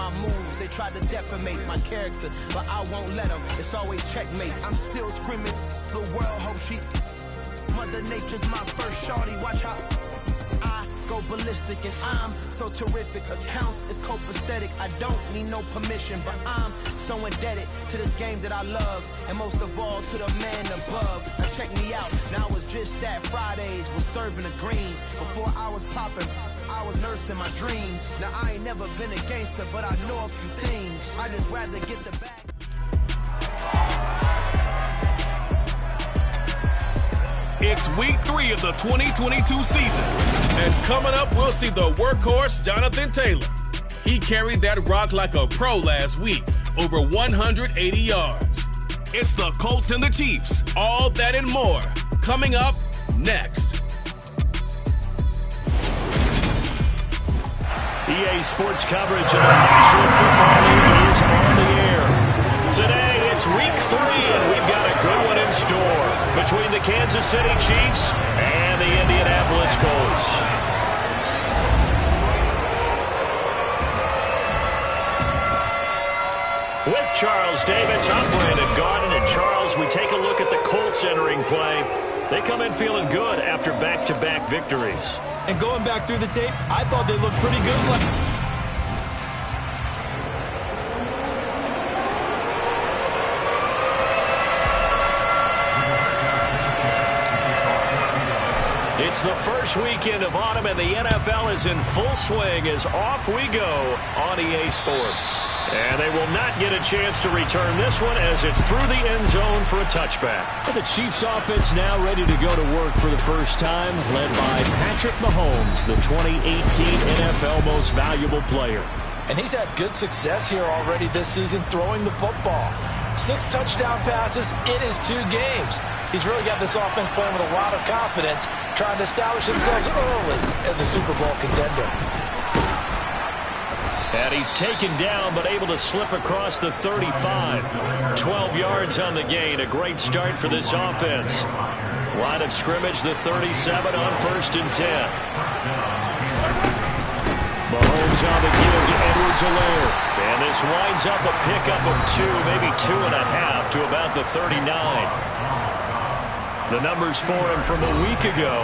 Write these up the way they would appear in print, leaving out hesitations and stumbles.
my moves. They try to defamate my character, but I won't let them. It's always checkmate. I'm still screaming, the world hope she. Mother Nature's my first shorty. Watch how I go ballistic, and I'm so terrific. Accounts is copacetic. I don't need no permission, but I'm so indebted to this game that I love, and most of all to the man above. Now check me out. Now it's just that Fridays was serving the green. Before I was popping, I was nursing my dreams. Now I ain't never been a gangster, but I know a few things. I just rather get the bag. It's week 3 of the 2022 season. And coming up, we'll see the workhorse, Jonathan Taylor. He carried that rock like a pro last week, over 180 yards. It's the Colts and the Chiefs, all that and more, coming up next. EA Sports coverage of the National Football League is on the air. Today, it's week 3, and we've got a good one in store between the Kansas City Chiefs and the Indianapolis Colts. With Charles Davis, I'm Brandon Gaudin, and Charles, we take a look at the Colts entering play. They come in feeling good after back-to-back victories. And going back through the tape, I thought they looked pretty good. It's the first weekend of autumn, and the NFL is in full swing as off we go on EA Sports. And they will not get a chance to return this one as it's through the end zone for a touchback. The Chiefs offense now ready to go to work for the first time, led by Patrick Mahomes, the 2018 NFL Most Valuable Player. And he's had good success here already this season throwing the football. 6 touchdown passes in his 2 games. He's really got this offense playing with a lot of confidence, trying to establish themselves early as a Super Bowl contender. And he's taken down, but able to slip across the 35. 12 yards on the gain. A great start for this offense. Line of scrimmage, the 37 on 1st and 10. Mahomes on the give to Edwards-Helaire. And this winds up a pickup of 2, maybe 2.5 to about the 39. The numbers for him from a week ago: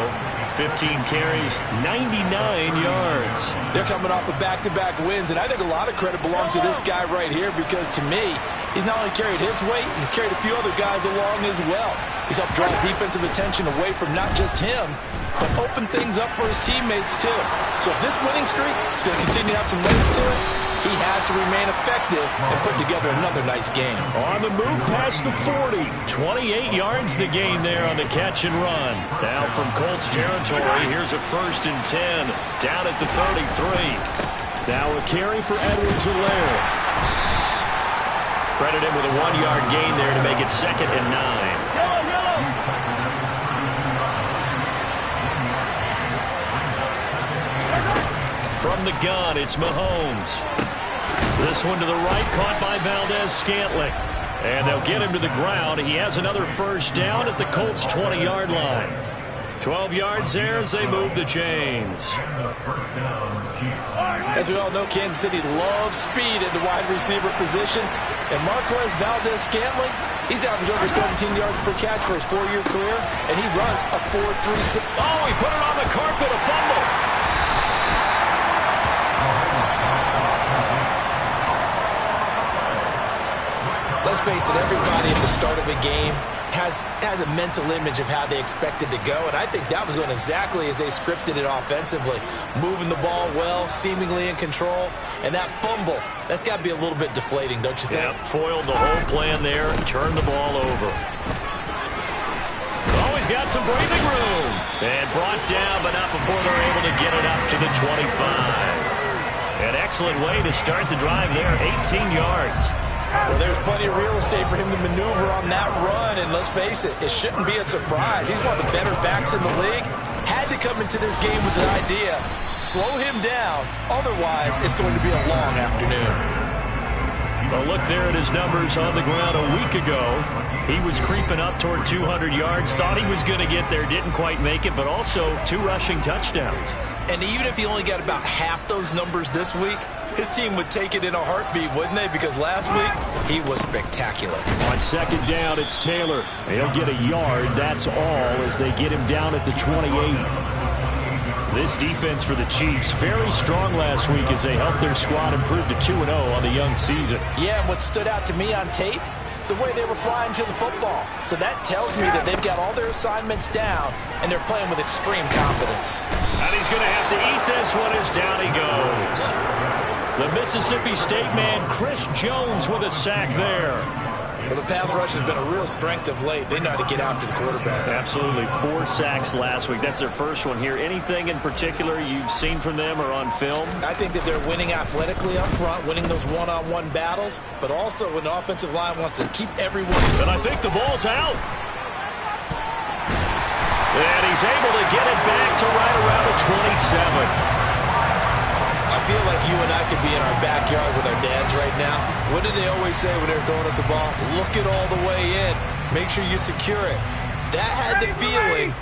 15 carries, 99 yards. They're coming off of back-to-back wins, and I think a lot of credit belongs to this guy right here because, to me, he's not only carried his weight, he's carried a few other guys along as well. He's helped draw defensive attention away from not just him, but open things up for his teammates, too. So if this winning streak is going to continue to have some legs to it, he has to remain effective and put together another nice game. On the move past the 40. 28 yards the gain there on the catch and run. Now from Colts territory, here's a 1st and 10. Down at the 33. Now a carry for Edwards-Helaire. Credit him with a 1-yard gain there to make it 2nd and 9. From the gun, it's Mahomes. This one to the right, caught by Valdez-Scantling. And they'll get him to the ground. He has another 1st down at the Colts' 20-yard line. 12 yards there as they move the chains. As we all know, Kansas City loves speed at the wide receiver position. And Marquez Valdez-Scantling, he's averaged over 17 yards per catch for his 4-year career, and he runs a 4.36. Oh, he put it on the carpet, a fumble. Let's face it, everybody at the start of a game has a mental image of how they expect it to go, and I think that was going exactly as they scripted it offensively. Moving the ball well, seemingly in control, and that fumble, that's got to be a little bit deflating, don't you think? Yeah, foiled the whole plan there and turned the ball over. Always got some breathing room. And brought down, but not before they're able to get it up to the 25. An excellent way to start the drive there, 18 yards. Well, there's plenty of real estate for him to maneuver on that run, and let's face it, it shouldn't be a surprise. He's one of the better backs in the league. Had to come into this game with the idea, slow him down, otherwise it's going to be a long afternoon. Well, look there at his numbers on the ground a week ago. He was creeping up toward 200 yards, thought he was going to get there, didn't quite make it, but also 2 rushing touchdowns. And even if he only got about half those numbers this week, his team would take it in a heartbeat, wouldn't they? Because last week, he was spectacular. On second down, it's Taylor. He'll get a yard. That's all as they get him down at the 28. This defense for the Chiefs, very strong last week as they helped their squad improve to 2-0 on the young season. Yeah, and what stood out to me on tape, the way they were flying to the football. So that tells me that they've got all their assignments down, and they're playing with extreme confidence. And he's going to have to eat this one as down he goes. The Mississippi State man, Chris Jones, with a sack there. Well, the pass rush has been a real strength of late. They know how to get after the quarterback. Absolutely. 4 sacks last week. That's their first one here. Anything in particular you've seen from them or on film? I think that they're winning athletically up front, winning those one-on-one battles, but also when the offensive line wants to keep everyone. And I think the ball's out. And he's able to get it back to right around the 27. I feel like you and I could be in our backyard with our dads right now. What did they always say when they were throwing us the ball? Look it all the way in. Make sure you secure it. That had the feeling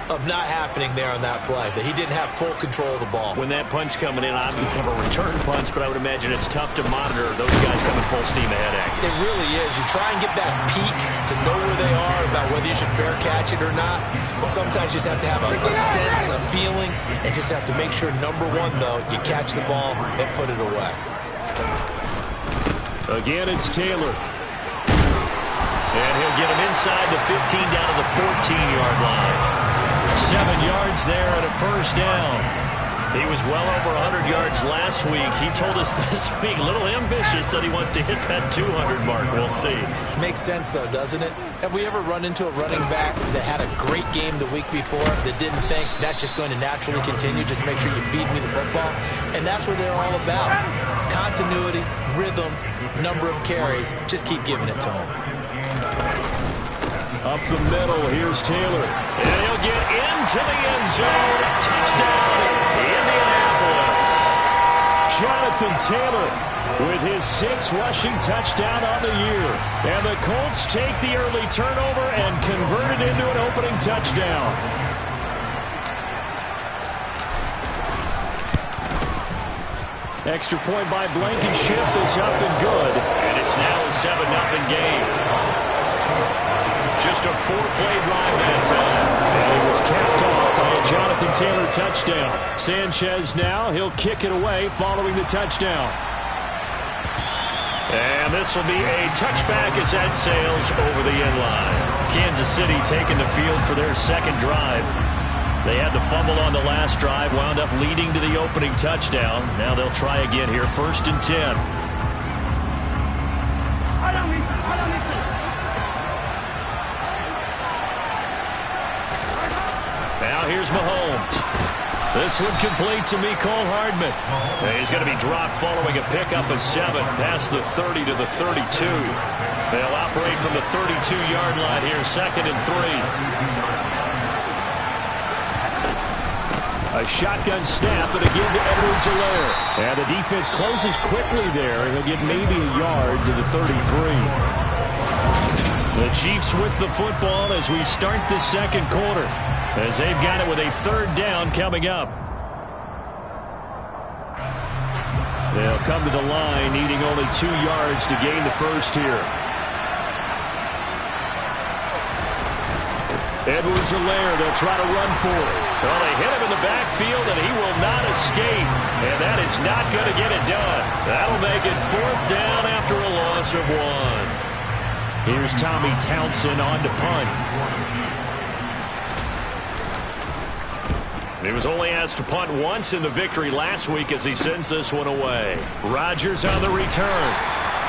of not happening there on that play, that he didn't have full control of the ball. When that punch coming in, I become a return punch, but I would imagine it's tough to monitor those guys running full steam ahead. It really is. You try and get that peek to know where they are, about whether you should fair catch it or not. But sometimes you just have to have a sense, a feeling, and just have to make sure, number one, though, you catch the ball and put it away. Again, it's Taylor. And he'll get him inside the 15 down to the 14-yard line. 7 yards there and a first down. He was well over 100 yards last week. He told us this week, a little ambitious, that he wants to hit that 200 mark. We'll see. Makes sense, though, doesn't it? Have we ever run into a running back that had a great game the week before that didn't think that's just going to naturally continue? Just make sure you feed me the football. And that's what they're all about. Continuity, rhythm, number of carries. Just keep giving it to him. Up the middle, here's Taylor. And he'll get into the end zone. Touchdown, Indianapolis. Jonathan Taylor with his 6th rushing touchdown on the year. And the Colts take the early turnover and convert it into an opening touchdown. Extra point by Blankenship is up and good. And it's now a 7-0 game. Just a 4-play drive that time. And it was capped off by a Jonathan Taylor touchdown. Sanchez now, he'll kick it away following the touchdown. And this will be a touchback as that sails over the end line. Kansas City taking the field for their second drive. They had the fumble on the last drive, wound up leading to the opening touchdown. Now they'll try again here, 1st and 10. Now here's Mahomes. This one complete to Mecole Hardman. He's going to be dropped following a pickup of 7 past the 30 to the 32. They'll operate from the 32-yard line here, 2nd and 3. A shotgun snap, and again to Edwards-Helaire. And the defense closes quickly there, and he'll get maybe a yard to the 33. The Chiefs with the football as we start the second quarter, as they've got it with a 3rd down coming up. They'll come to the line, needing only 2 yards to gain the first here. Edwards-Helaire, they'll try to run for it. Well, they hit him in the backfield, and he will not escape. And that is not going to get it done. That'll make it 4th down after a loss of 1. Here's Tommy Townsend on to punt. He was only asked to punt once in the victory last week as he sends this one away. Rodgers on the return.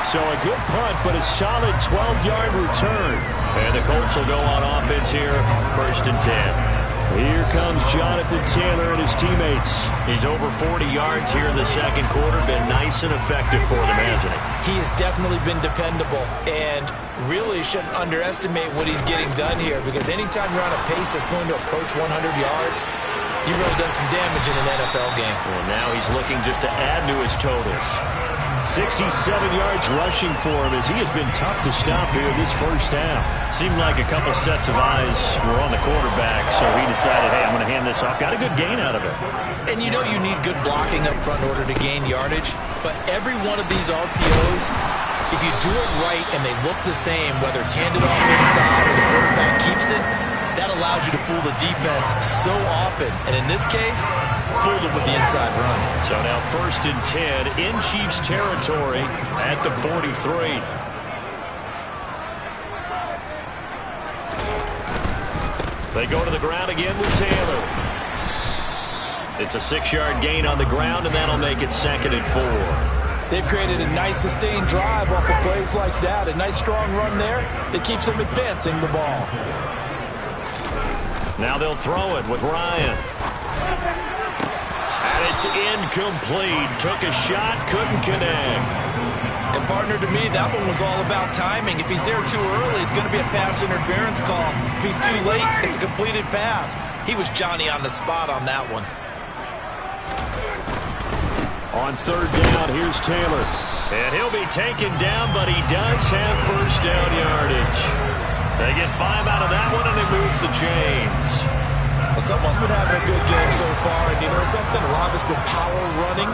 So a good punt, but a solid 12-yard return. And the Colts will go on offense here, 1st and 10. Here comes Jonathan Taylor and his teammates. He's over 40 yards here in the second quarter. Been nice and effective for them, hasn't he? He has definitely been dependable, and really shouldn't underestimate what he's getting done here, because anytime you're on a pace that's going to approach 100 yards, you've really done some damage in an NFL game. Well, now he's looking just to add to his totals. 67 yards rushing for him as he has been tough to stop here this first half. Seemed like a couple sets of eyes were on the quarterback, so he decided, hey, I'm going to hand this off. Got a good gain out of it. And you know you need good blocking up front in order to gain yardage, but every one of these RPOs, if you do it right and they look the same, whether it's handed off inside or the quarterback keeps it, that allows you to fool the defense so often. And in this case, fooled them with the inside run. So now 1st and 10 in Chiefs territory at the 43. They go to the ground again with Taylor. It's a 6-yard gain on the ground, and that'll make it 2nd and 4. They've created a nice sustained drive off of plays like that. A nice strong run there that keeps them advancing the ball. Now they'll throw it with Ryan. And it's incomplete. Took a shot, couldn't connect. And partner, to me, that one was all about timing. If he's there too early, it's going to be a pass interference call. If he's too late, it's a completed pass. He was Johnny on the spot on that one. On 3rd down, here's Taylor. And he'll be taken down, but he does have 1st down yardage. They get 5 out of that one, and it moves the chains. Well, someone's been having a good game so far, and you know something? A lot of it's been power running.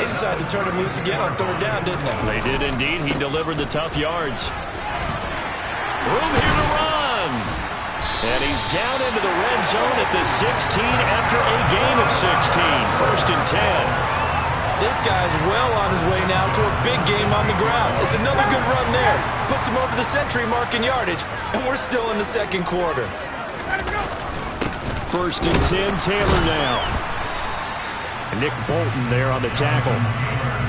They decided to turn him loose again on 3rd down, didn't they? They did indeed. He delivered the tough yards. Room here to run. And he's down into the red zone at the 16 after a gain of 16. 1st and 10. This guy's well on his way now to a big game on the ground. It's another good run there. Puts him over the century mark in yardage, and we're still in the 2nd quarter. 1st and 10, Taylor now. And Nick Bolton there on the tackle.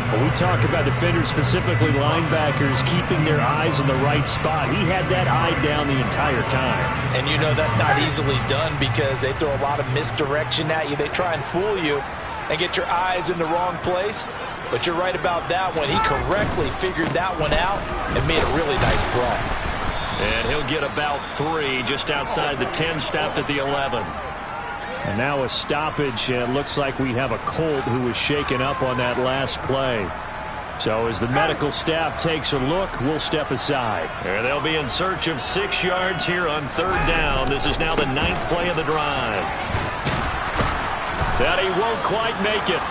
When we talk about defenders, specifically linebackers, keeping their eyes in the right spot, he had that eye down the entire time. And you know that's not easily done because they throw a lot of misdirection at you. They try and fool you and get your eyes in the wrong place. But you're right about that one. He correctly figured that one out and made a really nice play. And he'll get about 3 just outside the 10, stopped at the 11. And now a stoppage, and it looks like we have a Colt who was shaken up on that last play. So as the medical staff takes a look, we'll step aside. And they'll be in search of 6 yards here on 3rd down. This is now the 9th play of the drive. That he won't quite make it.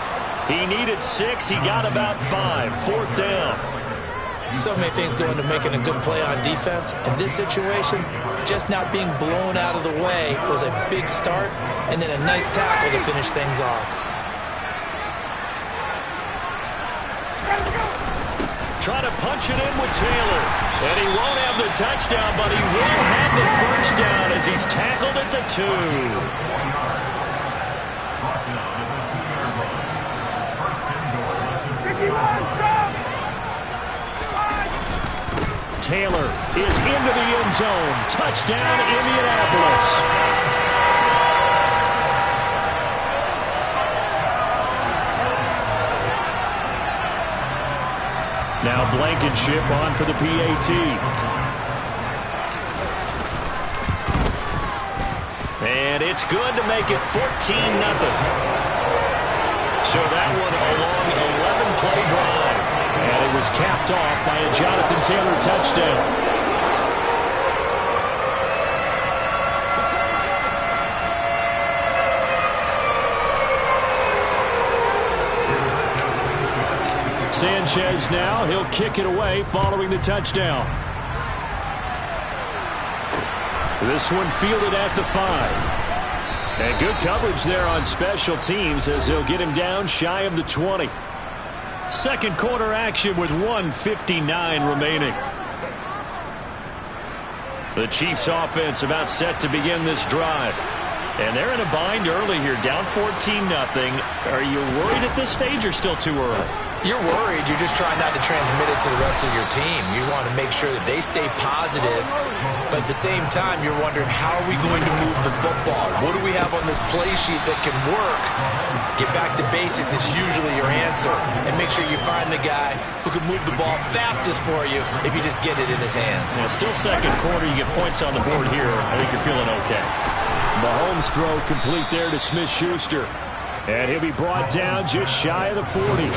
He needed 6. He got about 5. 4th down. So many things go into making a good play on defense. In this situation, just not being blown out of the way was a big start, and then a nice tackle to finish things off. Trying to punch it in with Taylor. And he won't have the touchdown, but he will have the 1st down as he's tackled at the 2. Taylor is into the end zone. Touchdown, Indianapolis. Now Blankenship on for the PAT. And it's good to make it 14-0. So that one a long 11-play drive. And it was capped off by a Jonathan Taylor touchdown. Sanchez now, he'll kick it away following the touchdown. This one fielded at the 5. And good coverage there on special teams as they'll get him down shy of the 20. 2nd quarter action with 1:59 remaining. The Chiefs offense about set to begin this drive. And they're in a bind early here, down 14-0. Are you worried at this stage or still too early? You're worried. You're just trying not to transmit it to the rest of your team. You want to make sure that they stay positive. But at the same time, you're wondering, how are we going to move the football? What do we have on this play sheet that can work? Get back to basics is usually your answer. And make sure you find the guy who can move the ball fastest for you if you just get it in his hands. Yeah, still 2nd quarter. You get points on the board here. I think you're feeling okay. Mahomes throw complete there to Smith-Schuster. And he'll be brought down just shy of the 40.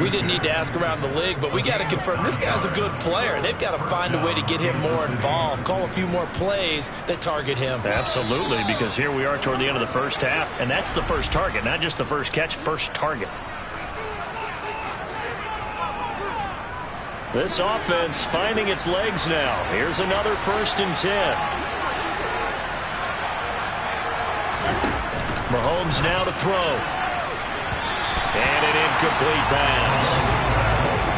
We didn't need to ask around the league, but we got to confirm this guy's a good player. They've got to find a way to get him more involved, call a few more plays that target him. Absolutely, because here we are toward the end of the first half, and that's the first target, not just the first catch, first target. This offense finding its legs now. Here's another 1st and 10. Mahomes now to throw. And an incomplete pass.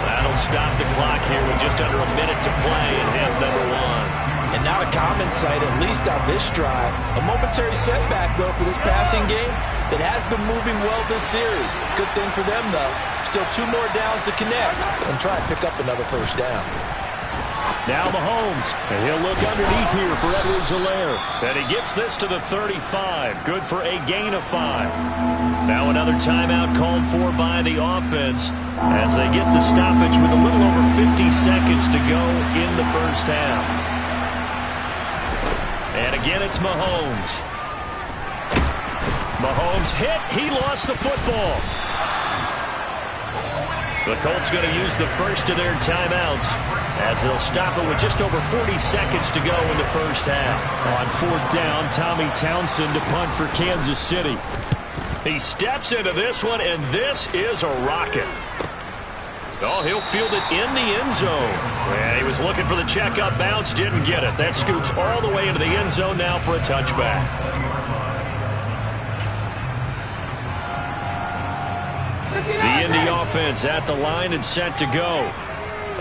That'll stop the clock here with just under a minute to play in half number 1. And not a common sight, at least on this drive. A momentary setback, though, for this passing game that has been moving well this series. Good thing for them, though. Still 2 more downs to connect and try and pick up another first down. Now Mahomes, and he'll look underneath here for Edwards-Helaire. And he gets this to the 35. Good for a gain of 5. Now another timeout called for by the offense as they get the stoppage with a little over 50 seconds to go in the first half. And again, it's Mahomes. Mahomes hit. He lost the football. The Colts going to use the first of their timeouts as they'll stop it with just over 40 seconds to go in the first half. On 4th down, Tommy Townsend to punt for Kansas City. He steps into this one, and this is a rocket. Oh, he'll field it in the end zone. And he was looking for the checkup bounce, didn't get it. That scoots all the way into the end zone now for a touchback. The Indy offense at the line and set to go.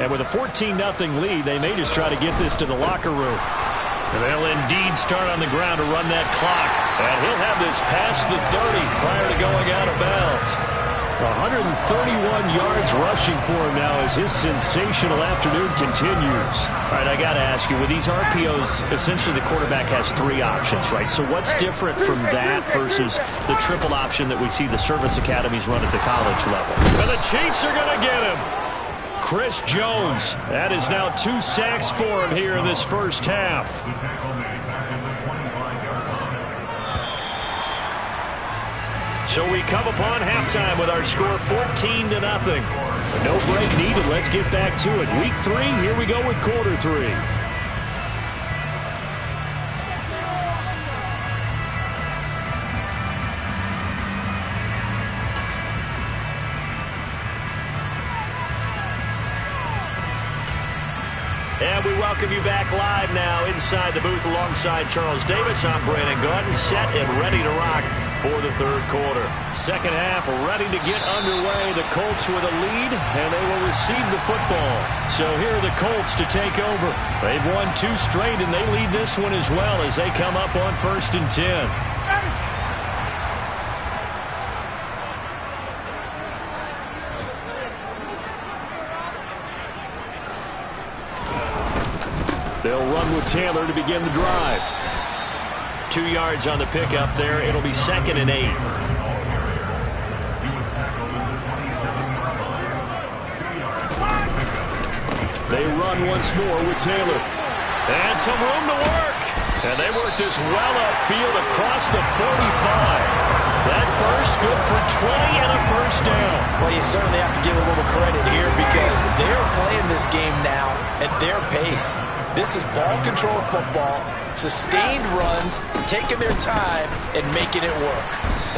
And with a 14-0 lead, they may just try to get this to the locker room. And they'll indeed start on the ground to run that clock. And he'll have this past the 30 prior to going out of bounds. 131 yards rushing for him now as his sensational afternoon continues. All right, I got to ask you, with these RPOs, essentially the quarterback has 3 options, right? So what's different from that versus the triple option that we see the service academies run at the college level? And the Chiefs are going to get him. Chris Jones. That is now 2 sacks for him here in this first half. So we come upon halftime with our score 14-0. No break needed. Let's get back to it. Week 3, here we go with quarter 3. And we welcome you back live now inside the booth alongside Charles Davis. I'm Brandon Gaudin, set and ready to rock for the third quarter. Second half ready to get underway. The Colts with a lead, and they will receive the football. So here are the Colts to take over. They've won 2 straight, and they lead this one as well as they come up on 1st and 10. They'll run with Taylor to begin the drive. 2 yards on the pickup there. It'll be 2nd and 8. They run once more with Taylor. And some room to work. And they work this well upfield across the 45. That burst good for 20 and a first down. Well, you certainly have to give a little credit here because they're playing this game now at their pace. This is ball control football, sustained runs, taking their time and making it work.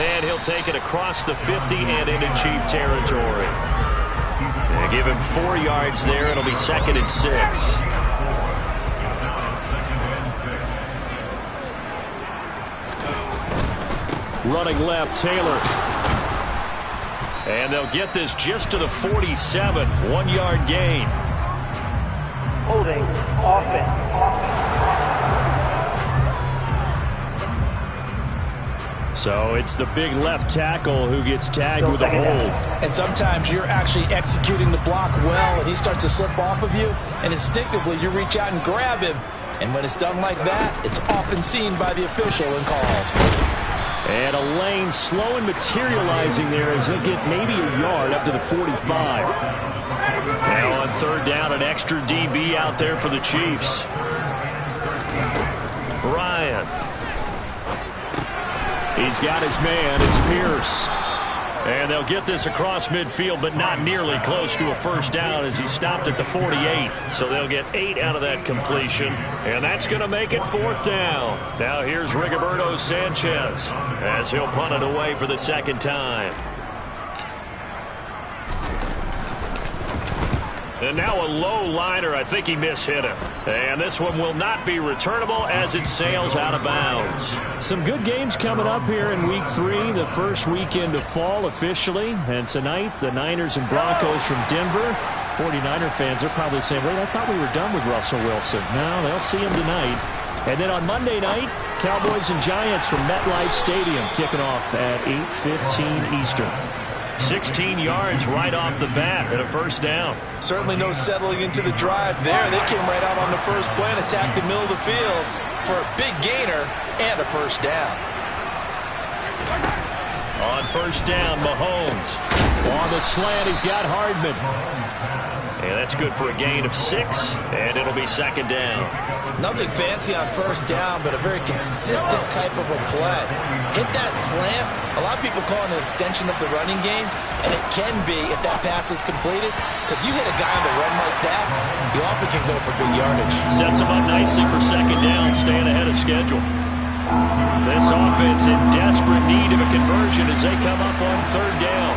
And he'll take it across the 50 and into Chief territory. They give him 4 yards there. It'll be 2nd and 6. Running left, Taylor. And they'll get this just to the 47. 1 yard gain. Holding offense. So it's the big left tackle who gets tagged with a hold. And sometimes you're actually executing the block well, and he starts to slip off of you, and instinctively you reach out and grab him. And when it's done like that, it's often seen by the official and called. And a lane slow and materializing there as he'll get maybe a yard up to the 45. Now on 3rd down, an extra DB out there for the Chiefs. Ryan. He's got his man. It's Pierce. And they'll get this across midfield, but not nearly close to a first down as he stopped at the 48. So they'll get 8 out of that completion, and that's going to make it 4th down. Now here's Rigoberto Sanchez as he'll punt it away for the 2nd time. And now a low liner. I think he mishit it. And this one will not be returnable as it sails out of bounds. Some good games coming up here in Week 3, the first weekend of fall officially. And tonight, the Niners and Broncos from Denver. 49er fans are probably saying, wait, I thought we were done with Russell Wilson. No, they'll see him tonight. And then on Monday night, Cowboys and Giants from MetLife Stadium kicking off at 8:15 Eastern. 16 yards right off the bat and a first down. Certainly no settling into the drive there. They came right out on the first play and attacked the middle of the field for a big gainer and a first down. On first down, Mahomes. On the slant, he's got Hardman. And that's good for a gain of 6, and it'll be 2nd down. Nothing fancy on first down, but a very consistent type of a play. Hit that slant. A lot of people call it an extension of the running game, and it can be if that pass is completed, because you hit a guy on the run like that, he often can go for big yardage. Sets him up nicely for 2nd down, staying ahead of schedule. This offense in desperate need of a conversion as they come up on 3rd down.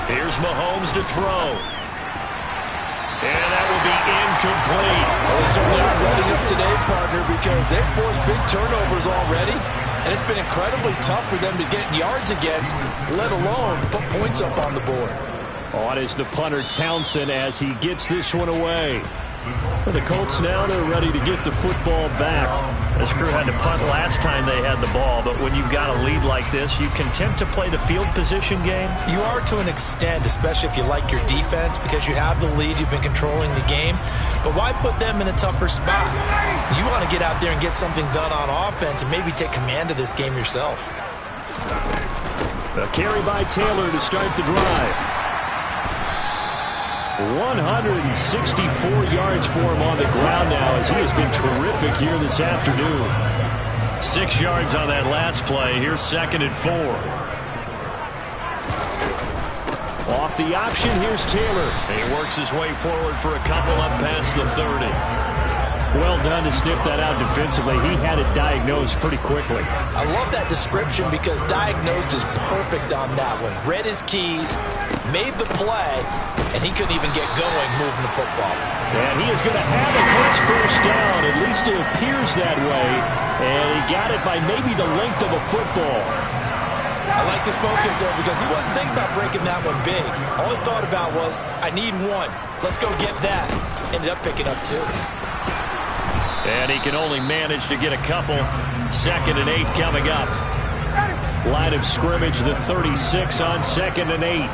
Here's Mahomes to throw. And that will be incomplete. Well, they certainly aren't letting up today, partner, because they've forced big turnovers already. And it's been incredibly tough for them to get yards against, let alone put points up on the board. On is the punter Townsend as he gets this one away. For the Colts now, they're ready to get the football back. This crew had to punt last time they had the ball, but when you've got a lead like this, you content to play the field position game? You are to an extent, especially if you like your defense, because you have the lead, you've been controlling the game. But why put them in a tougher spot? You want to get out there and get something done on offense and maybe take command of this game yourself. A carry by Taylor to start the drive. 164 yards for him on the ground now as he has been terrific here this afternoon. 6 yards on that last play. Here's 2nd and 4. Off the option, here's Taylor. He works his way forward for a couple up past the 30. Well done to sniff that out defensively. He had it diagnosed pretty quickly. I love that description because diagnosed is perfect on that one. Read his keys, made the play, and he couldn't even get going moving the football. And he is going to have a Colts first down. At least it appears that way. And he got it by maybe the length of a football. I liked his focus there because he wasn't thinking about breaking that one big. All he thought about was, I need one. Let's go get that. Ended up picking up 2. And he can only manage to get a couple. 2nd and 8 coming up. Line of scrimmage, the 36 on 2nd and 8.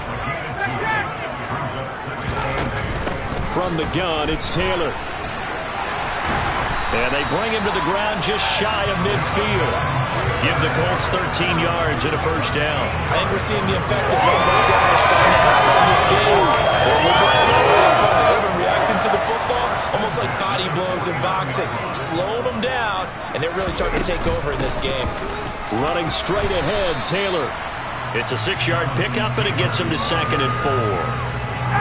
From the gun, it's Taylor. And they bring him to the ground just shy of midfield. Give the Colts 13 yards and a first down. I think we're seeing the effect of runs like that are starting to happen in this game. They're a little bit slower on front 7 reacting to the football, almost like body blows in boxing. Slowing them down, and they're really starting to take over in this game. Running straight ahead, Taylor. It's a 6-yard pickup, and it gets him to 2nd and 4.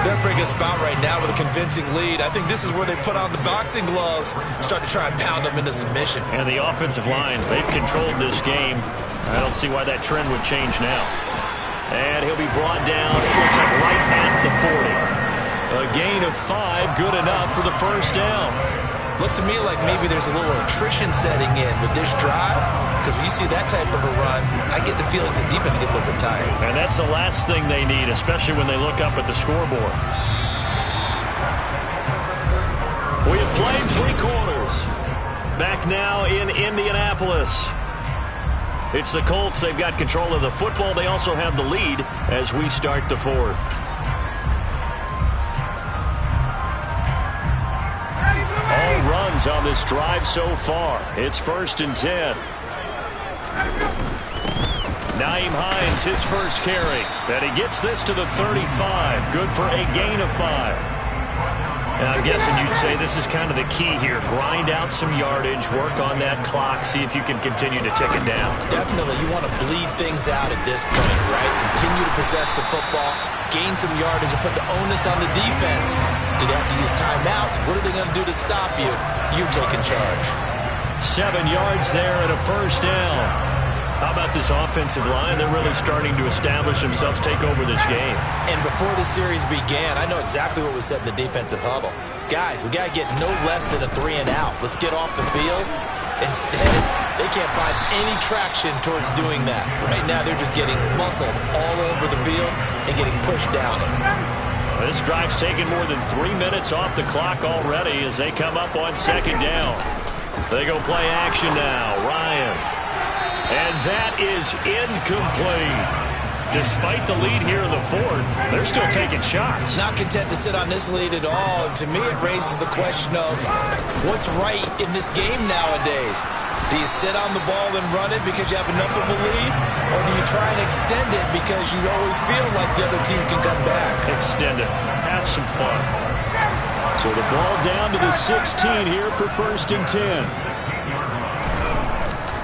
They're in a pretty good spot right now with a convincing lead. I think this is where they put on the boxing gloves and start to try and pound them into submission. And the offensive line, they've controlled this game. I don't see why that trend would change now. And he'll be brought down, looks like right at the 40. A gain of 5, good enough for the first down. Looks to me like maybe there's a little attrition setting in with this drive, because when you see that type of a run, I get the feeling the defense gets a little bit tired. And that's the last thing they need, especially when they look up at the scoreboard. We have played 3 quarters. Back now in Indianapolis. It's the Colts. They've got control of the football. They also have the lead as we start the 4th. All runs on this drive so far. It's 1st and 10. Nyheim Hines, his first carry. And he gets this to the 35. Good for a gain of 5. And I'm guessing you'd say this is kind of the key here. Grind out some yardage, work on that clock, see if you can continue to tick it down. Definitely, you want to bleed things out at this point, right? Continue to possess the football, gain some yardage, and put the onus on the defense. Do they have to use timeouts? What are they going to do to stop you? You're taking charge. 7 yards there and a first down. How about this offensive line? They're really starting to establish themselves, take over this game. And before the series began, I know exactly what was said in the defensive huddle. Guys, we got to get no less than a 3-and-out. Let's get off the field. Instead, they can't find any traction towards doing that. Right now, they're just getting muscled all over the field and getting pushed down it. This drive's taken more than 3 minutes off the clock already as they come up on second down. They go play action now. Ryan. And that is incomplete. Despite the lead here in the fourth, they're still taking shots. Not content to sit on this lead at all. And to me, it raises the question of what's right in this game nowadays. Do you sit on the ball and run it because you have enough of a lead? Or do you try and extend it because you always feel like the other team can come back? Extend it. Have some fun. So the ball down to the 16 here for 1st and 10.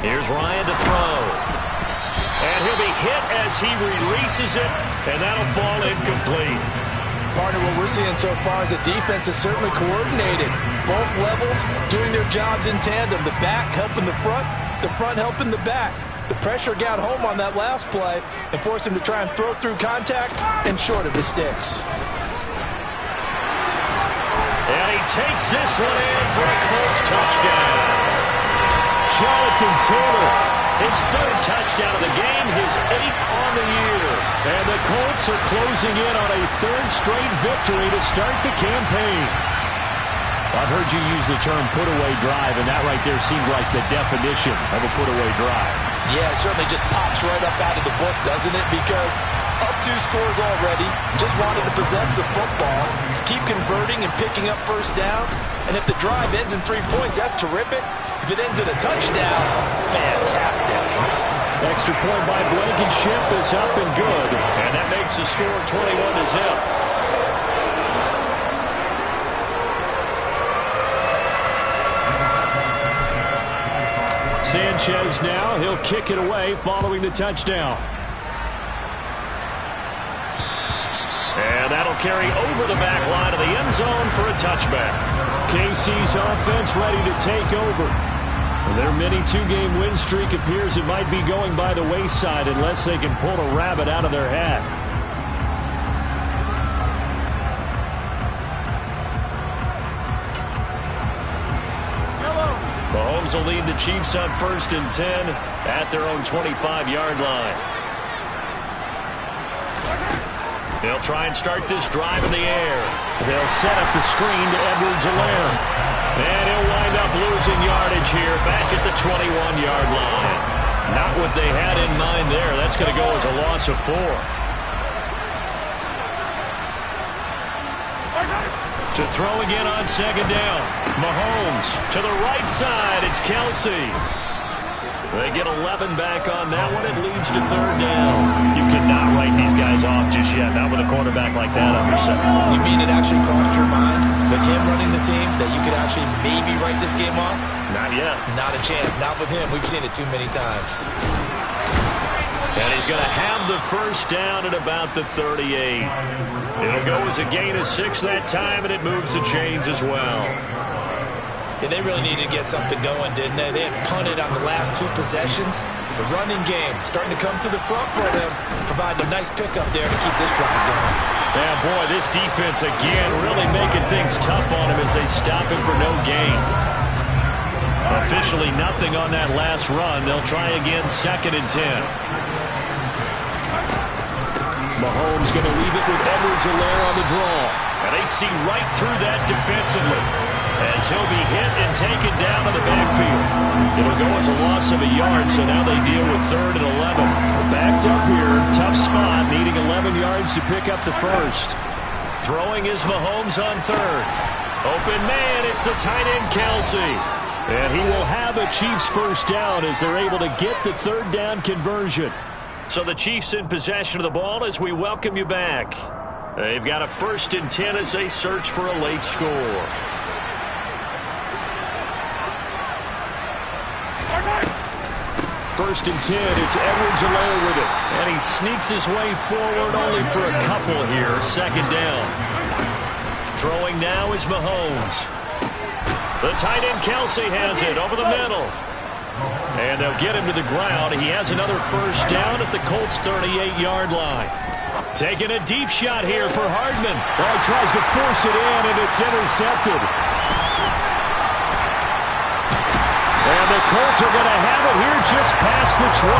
Here's Ryan to throw. And he'll be hit as he releases it, and that'll fall incomplete. Partner, what we're seeing so far is the defense is certainly coordinated. Both levels doing their jobs in tandem. The back helping the front helping the back. The pressure got home on that last play and forced him to try and throw through contact and short of the sticks. And he takes this one in for a Colts touchdown. Jonathan Taylor, his 3rd touchdown of the game, his 8th on the year. And the Colts are closing in on a 3rd straight victory to start the campaign. I've heard you use the term put-away drive, and that right there seemed like the definition of a put-away drive. Yeah, it certainly just pops right up out of the book, doesn't it? Because up 2 scores already, just wanted to possess the football, keep converting and picking up first downs. And if the drive ends in 3 points, that's terrific. If it ends in a touchdown, fantastic. Extra point by Blankenship is up and good. And that makes the score 21-0. Sanchez now, he'll kick it away following the touchdown. And that'll carry over the back line of the end zone for a touchback. KC's offense ready to take over. Their mini 2-game win streak appears it might be going by the wayside unless they can pull a rabbit out of their hat. Mahomes will lead the Chiefs on 1st and 10 at their own 25-yard line. They'll try and start this drive in the air. They'll set up the screen to Edwards-Helaire. And he'll wind up losing yardage here back at the 21-yard line. Not what they had in mind there. That's going to go as a loss of 4. To throw again on second down. Mahomes to the right side. It's Kelsey. They get 11 back on that one. It leads to 3rd down. You cannot write these guys off just yet. Not with a quarterback like that under center. You mean it actually crossed your mind with him running the team that you could actually maybe write this game off? Not yet. Not a chance. Not with him. We've seen it too many times. And he's going to have the first down at about the 38. It'll go as a gain of 6 that time, and it moves the chains as well. Yeah, they really needed to get something going, didn't they? They had punted on the last 2 possessions. The running game starting to come to the front for them, providing a nice pickup there to keep this drive going. Yeah, boy, this defense again really making things tough on him as they stop him for no gain. Officially nothing on that last run. They'll try again 2nd and 10. Mahomes going to leave it with Edwards-Helaire on the draw. And they see right through that defensively as he'll be hit and taken down in the backfield. It'll go as a loss of a yard, so now they deal with 3rd and 11. Backed up here, tough spot, needing 11 yards to pick up the first. Throwing is Mahomes on 3rd. Open man, it's the tight end Kelsey. And he will have a Chiefs first down as they're able to get the 3rd down conversion. So the Chiefs in possession of the ball as we welcome you back. They've got a 1st and 10 as they search for a late score. First and 10, it's Edwards-Helaire with it. And he sneaks his way forward only for a couple here. 2nd down. Throwing now is Mahomes. The tight end Kelsey has it over the middle. And they'll get him to the ground. He has another 1st down at the Colts' 38-yard line. Taking a deep shot here for Hardman. Well, he tries to force it in, and it's intercepted. And the Colts are going to have it here just past the 25.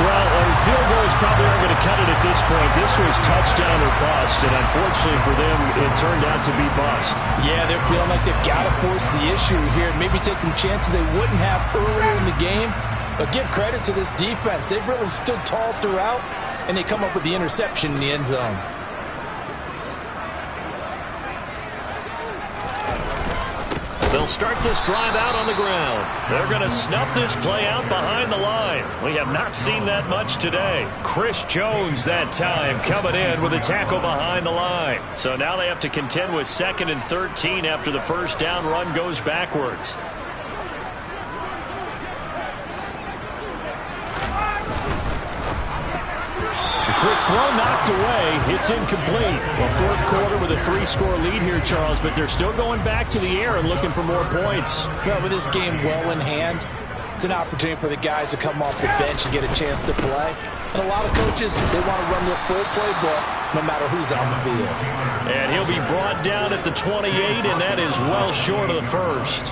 Well, field goals probably aren't going to cut it at this point. This was touchdown or bust, and unfortunately for them, it turned out to be bust. Yeah, they're feeling like they've got to force the issue here. Maybe take some chances they wouldn't have earlier in the game. But give credit to this defense. They've really stood tall throughout, and they come up with the interception in the end zone. They'll start this drive out on the ground. They're going to snuff this play out behind the line. We have not seen that much today. Chris Jones that time coming in with a tackle behind the line. So now they have to contend with 2nd and 13 after the 1st down run goes backwards. Quick throw knocked away. It's incomplete. Well, 4th quarter with a 3-score lead here, Charles, but they're still going back to the air and looking for more points. Well, with this game well in hand, it's an opportunity for the guys to come off the bench and get a chance to play. And a lot of coaches, they want to run their full playbook no matter who's on the field. And he'll be brought down at the 28, and that is well short of the 1st.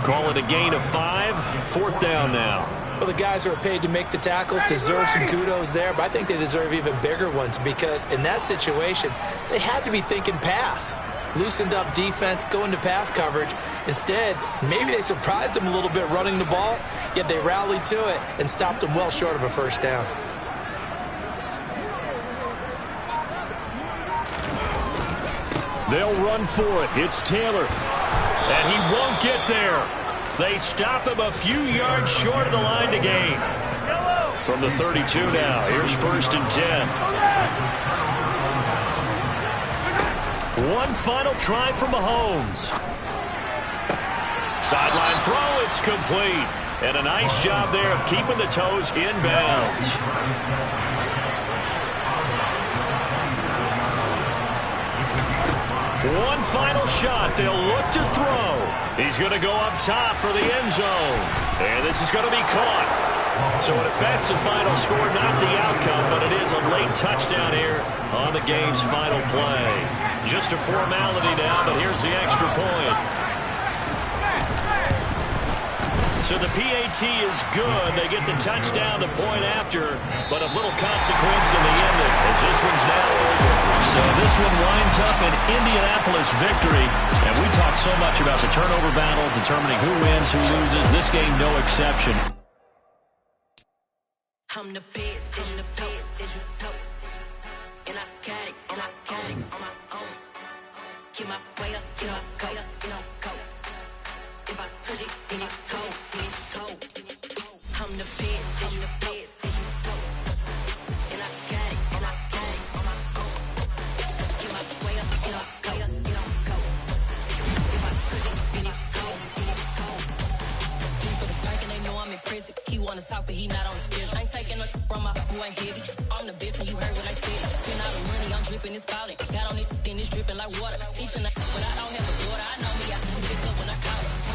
Call it a gain of 5. 4th down now. Well, the guys who are paid to make the tackles deserve some kudos there, but I think they deserve even bigger ones because in that situation, they had to be thinking pass. Loosened up defense, going to pass coverage. Instead, maybe they surprised them a little bit running the ball, yet they rallied to it and stopped them well short of a 1st down. They'll run for it. It's Taylor. And he won't get there. They stop him a few yards short of the line to gain. From the 32 now, here's 1st and 10. One final try for Mahomes. Sideline throw, it's complete. And a nice job there of keeping the toes in bounds. One final shot. They'll look to throw. He's going to go up top for the end zone. And this is going to be caught. So it affects the final score, not the outcome, but it is a late touchdown here on the game's final play. Just a formality now, but here's the extra point. So the PAT is good. They get the touchdown, the point after, but of little consequence in the end as this one's now over. So this one winds up an Indianapolis victory. And we talk so much about the turnover battle, determining who wins, who loses. This game, no exception. I'm the best, and the best, you know. And I got it on my own. Get my weight up, you know, go. If I touch it, then it's cold, I'm the best, and you know. And I got it on my own. Get my weight up, you know, go. If I touch it, then it's cold, For the park and they know I'm impressive. He wanna talk, but he not on the schedule. I ain't taking no from my boy heavy. I'm the best, and you heard what I said. Spend all the money, I'm dripping, it's falling. Got on it, then it's dripping like water. Teaching, but I don't have a daughter. I know me, I can pick up when I call it.